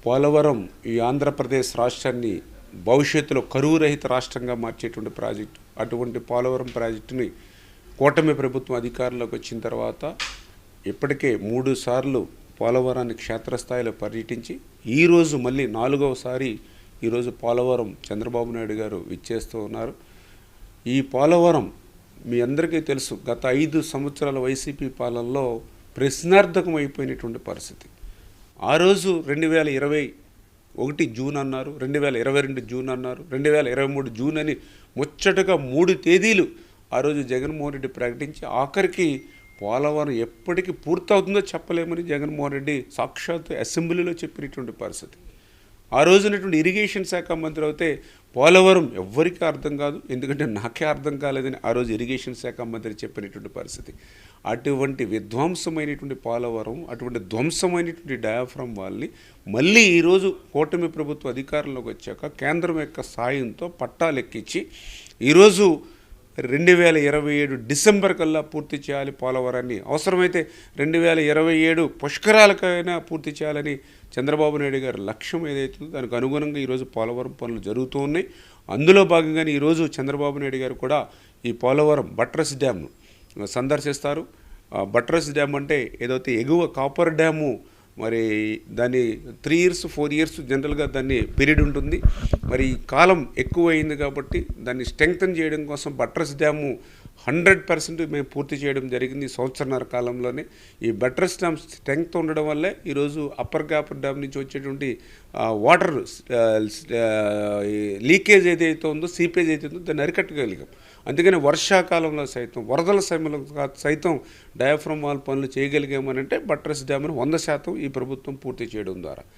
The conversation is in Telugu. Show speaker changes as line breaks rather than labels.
పోలవరం ఈ ఆంధ్రప్రదేశ్ రాష్ట్రాన్ని భవిష్యత్తులో కరువు రహిత రాష్ట్రంగా మార్చేటువంటి ప్రాజెక్టు. అటువంటి పోలవరం ప్రాజెక్టుని కూటమి ప్రభుత్వం అధికారంలోకి వచ్చిన తర్వాత ఇప్పటికే 3 సార్లు పోలవరాన్ని క్షేత్రస్థాయిలో పర్యటించి ఈరోజు మళ్ళీ 4వసారి ఈరోజు పోలవరం చంద్రబాబు నాయుడు గారు విచ్చేస్తూ ఉన్నారు. ఈ పోలవరం మీ అందరికీ తెలుసు, గత 5 సంవత్సరాల వైసీపీ పాలనలో ప్రశ్నార్థకం అయిపోయినటువంటి పరిస్థితి. ఆ రోజు 2021 జూన్ అన్నారు, 2022 జూన్ అన్నారు, 2023 జూన్ అని ముచ్చటగా 3 తేదీలు ఆ రోజు జగన్మోహన్ రెడ్డి ప్రకటించి ఆఖరికి పోలవరం ఎప్పటికి పూర్తవుతుందో చెప్పలేమని జగన్మోహన్ రెడ్డి సాక్షాత్ అసెంబ్లీలో చెప్పినటువంటి పరిస్థితి. ఆ రోజునటువంటి ఇరిగేషన్ శాఖ మంత్రి అయితే పోలవరం ఎవ్వరికీ అర్థం కాదు, ఎందుకంటే నాకే అర్థం కాలేదని ఆ రోజు ఇరిగేషన్ శాఖ మంత్రి చెప్పినటువంటి పరిస్థితి. అటువంటి విధ్వంసమైనటువంటి పోలవరం, అటువంటి ధ్వంసమైనటువంటి డయాఫ్రమ్ వాళ్ళని మళ్ళీ ఈరోజు కూటమి ప్రభుత్వ అధికారంలోకి వచ్చాక కేంద్రం యొక్క సాయంతో పట్టాలెక్కించి ఈరోజు 2027 డిసెంబర్ కల్లా పూర్తి చేయాలి పోలవరాన్ని, అవసరమైతే 2027 పుష్కరాలకైనా పూర్తి చేయాలని చంద్రబాబు నాయుడు గారి లక్ష్యం ఏదైతుందో దానికి అనుగుణంగా ఈరోజు పోలవరం పనులు జరుగుతూ ఉన్నాయి. అందులో భాగంగానే ఈరోజు చంద్రబాబు నాయుడు గారు కూడా ఈ పోలవరం బట్రస్ డ్యామ్ను సందర్శిస్తారు. బట్రస్ డ్యామ్ అంటే ఏదైతే ఎగువ కాపర్ డ్యాము, మరి దాన్ని 3 ఇయర్స్ 4 ఇయర్స్ జనరల్గా దాన్ని పీరియడ్ ఉంటుంది. మరి కాలం ఎక్కువైంది కాబట్టి దాన్ని స్ట్రెంగ్తన్ చేయడం కోసం బట్రస్ డ్యాము 100% మేము పూర్తి చేయడం జరిగింది ఈ సంవత్సరన్నర కాలంలోనే. ఈ బట్రస్ డ్యామ్ స్ట్రెంగ్త్ ఉండడం వల్లే ఈరోజు అప్పర్ కాపర్ డ్యామ్ నుంచి వచ్చేటువంటి వాటర్ లీకేజ్ ఏదైతే ఉందో, సీపేజ్ ఏదైతే ఉందో దాన్ని అరికట్టగలిగాం. అందుకని వర్షాకాలంలో సైతం, వరదల సమయంలో సైతం డయాఫ్రమ్ వాల్ పనులు చేయగలిగామనంటే బట్రస్ డ్యామ్ను 100% ఈ ప్రభుత్వం పూర్తి చేయడం ద్వారా.